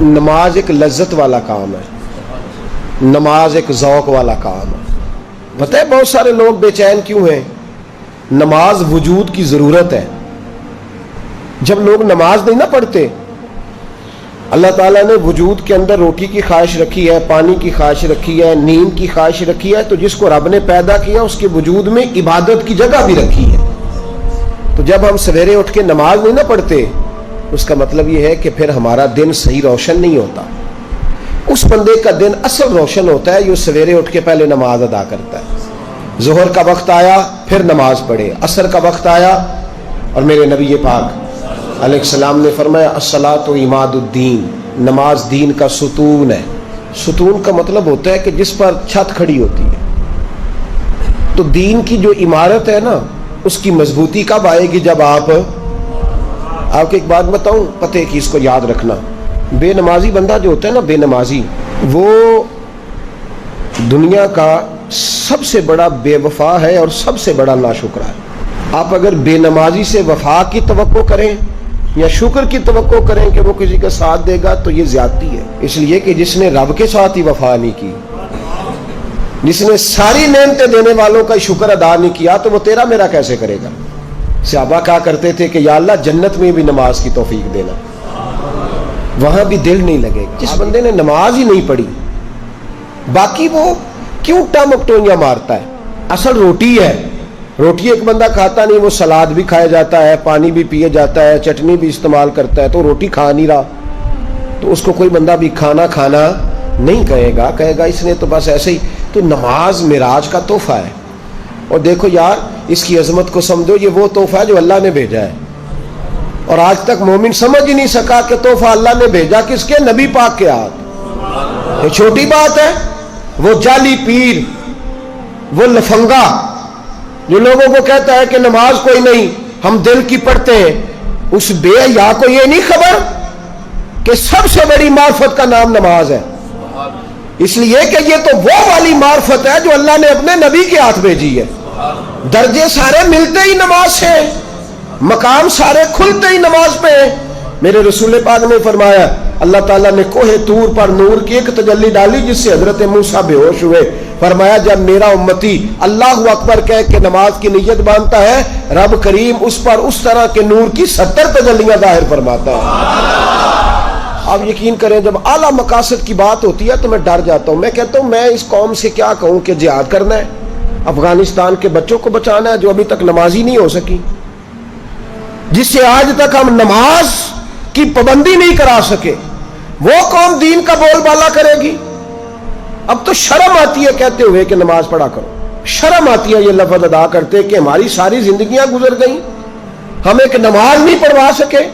نماز ایک لذت والا کام ہے، نماز ایک ذوق والا کام ہے۔ پتہ ہے بہت سارے لوگ بے چین کیوں ہیں؟ نماز وجود کی ضرورت ہے۔ جب لوگ نماز نہیں نہ پڑھتے، اللہ تعالیٰ نے وجود کے اندر روٹی کی خواہش رکھی ہے، پانی کی خواہش رکھی ہے، نیند کی خواہش رکھی ہے، تو جس کو رب نے پیدا کیا اس کے وجود میں عبادت کی جگہ بھی رکھی ہے۔ تو جب ہم سویرے اٹھ کے نماز نہیں نہ پڑھتے، اس کا مطلب یہ ہے کہ پھر ہمارا دن صحیح روشن نہیں ہوتا۔ اس بندے کا دن اصل روشن ہوتا ہے جو سویرے اٹھ کے پہلے نماز ادا کرتا ہے۔ ظہر کا وقت آیا پھر نماز پڑھے، عصر کا وقت آیا، اور میرے نبی پاک علیہ السلام نے فرمایا الصلاۃ عماد الدین، نماز دین کا ستون ہے۔ ستون کا مطلب ہوتا ہے کہ جس پر چھت کھڑی ہوتی ہے۔ تو دین کی جو عمارت ہے نا، اس کی مضبوطی کب آئے گی؟ جب آپ کو ایک بات بتاؤں، پتے کی اس کو یاد رکھنا، بے نمازی بندہ جو ہوتا ہے نا، بے نمازی، وہ دنیا کا سب سے بڑا بے وفا ہے اور سب سے بڑا ناشکرا ہے۔ آپ اگر بے نمازی سے وفا کی توقع کریں یا شکر کی توقع کریں کہ وہ کسی کا ساتھ دے گا، تو یہ زیادتی ہے۔ اس لیے کہ جس نے رب کے ساتھ ہی وفا نہیں کی، جس نے ساری نعمتیں دینے والوں کا شکر ادا نہیں کیا، تو وہ تیرا میرا کیسے کرے گا؟ صحابہ کہا کرتے تھے کہ یا اللہ جنت میں بھی نماز کی توفیق دینا، وہاں بھی دل نہیں لگے گا۔ جس بندے نے نماز ہی نہیں پڑھی، باقی وہ کیوں ٹمکٹوئیاں مارتا ہے؟ اصل روٹی ہے، روٹی ایک بندہ کھاتا نہیں، وہ سلاد بھی کھایا جاتا ہے، پانی بھی پیے جاتا ہے، چٹنی بھی استعمال کرتا ہے، تو روٹی کھا نہیں رہا، تو اس کو کوئی بندہ بھی کھانا نہیں کہے گا، کہے گا اس نے تو بس ایسے ہی۔ تو نماز معراج کا تحفہ ہے، اور دیکھو یار اس کی عظمت کو سمجھو، یہ وہ تحفہ ہے جو اللہ نے بھیجا ہے، اور آج تک مومن سمجھ ہی نہیں سکا کہ تحفہ اللہ نے بھیجا کس کے؟ نبی پاک کے ہاتھ۔ یہ چھوٹی بات ہے؟ وہ جعلی پیر، وہ لفنگا جو لوگوں کو کہتا ہے کہ نماز کوئی نہیں، ہم دل کی پڑھتے ہیں، اس بے حیا کو یہ نہیں خبر کہ سب سے بڑی معرفت کا نام نماز ہے، اس لیے کہ یہ تو وہ والی معرفت ہے جو اللہ نے اپنے نبی کے ہاتھ بھیجی ہے۔ درجے سارے ملتے ہی نماز سے، مقام سارے کھلتے ہی نماز پہ۔ میرے رسول پاک نے فرمایا اللہ تعالیٰ نے کوہ طور پر نور کی ایک تجلی ڈالی جس سے حضرت موسیٰ بے ہوش ہوئے۔ فرمایا جب میرا امتی اللہ اکبر کہہ کے نماز کی نیت باندھتا ہے، رب کریم اس پر اس طرح کے نور کی 70 تجلیاں ظاہر فرماتا ہے۔ آپ یقین کریں جب اعلیٰ مقاصد کی بات ہوتی ہے تو میں ڈر جاتا ہوں۔ میں کہتا ہوں میں اس قوم سے کیا کہوں کہ جہاد کرنا ہے، افغانستان کے بچوں کو بچانا ہے جو ابھی تک نمازی نہیں ہو سکی، جس سے آج تک ہم نماز کی پابندی نہیں کرا سکے، وہ قوم دین کا بول بالا کرے گی؟ اب تو شرم آتی ہے کہتے ہوئے کہ نماز پڑھا کرو، شرم آتی ہے یہ لفظ ادا کرتے کہ ہماری ساری زندگیاں گزر گئیں، ہم ایک نماز نہیں پڑھوا سکے۔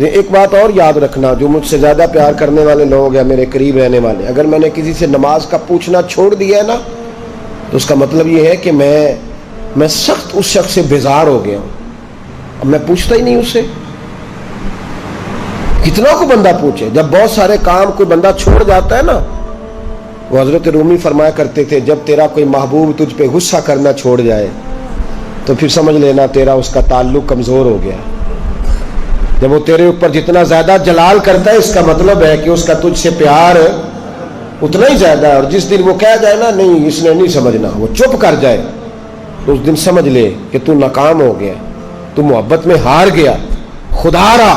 ایک بات اور یاد رکھنا، جو مجھ سے زیادہ پیار کرنے والے لوگ ہیں، میرے قریب رہنے والے، اگر میں نے کسی سے نماز کا پوچھنا چھوڑ دیا ہے نا، تو اس کا مطلب یہ ہے کہ میں سخت اس شخص سے بیزار ہو گیا ہوں، اب میں پوچھتا ہی نہیں اس سے۔ کتنا کو بندہ پوچھے؟ جب بہت سارے کام کوئی بندہ چھوڑ جاتا ہے نا، وہ حضرت رومی فرمایا کرتے تھے جب تیرا کوئی محبوب تجھ پہ غصہ کرنا چھوڑ جائے تو پھر سمجھ لینا تیرا اس کا تعلق کمزور ہو گیا۔ جب وہ تیرے اوپر جتنا زیادہ جلال کرتا ہے، اس کا مطلب ہے کہ اس کا تجھ سے پیار اتنا ہی زیادہ ہے، اور جس دن وہ کہہ جائے نا نہیں اس نے نہیں سمجھنا، وہ چپ کر جائے، تو اس دن سمجھ لے کہ تو ناکام ہو گیا، تو محبت میں ہار گیا، خدا را۔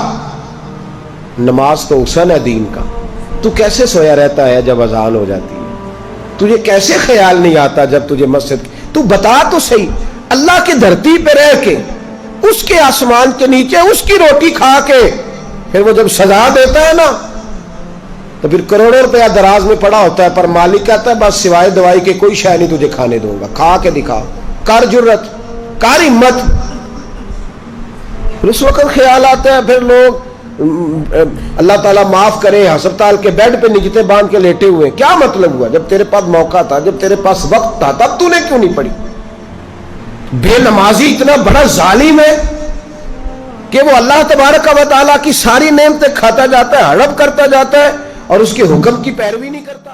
نماز تو حسن ہے دین کا۔ تو کیسے سویا رہتا ہے جب اذان ہو جاتی ہے؟ تجھے کیسے خیال نہیں آتا جب تجھے مسجد؟ تو بتا تو صحیح، اللہ کی دھرتی پہ رہ کے، اس کے آسمان کے نیچے اس کی روٹی کھا کے، پھر وہ جب سزا دیتا ہے نا تو پھر کروڑوں روپیہ دراز میں پڑا ہوتا ہے، پر مالک کہتا ہے بس سوائے دوائی کے کوئی شے نہیں تجھے کھانے دوں گا، کھا کے دکھا، کر جرت، کر ہمت۔ اس وقت خیال آتا ہے، پھر لوگ اللہ تعالیٰ معاف کرے ہسپتال کے بیڈ پہ نجتے باندھ کے لیٹے ہوئے، کیا مطلب ہوا؟ جب تیرے پاس موقع تھا، جب تیرے پاس وقت تھا، تب تو نے کیوں نہیں پڑھی؟ بے نمازی اتنا بڑا ظالم ہے کہ وہ اللہ تبارک و تعالیٰ کی ساری نعمتیں کھاتا جاتا ہے، ہڑپ کرتا جاتا ہے، اور اس کے حکم کی پیروی نہیں کرتا۔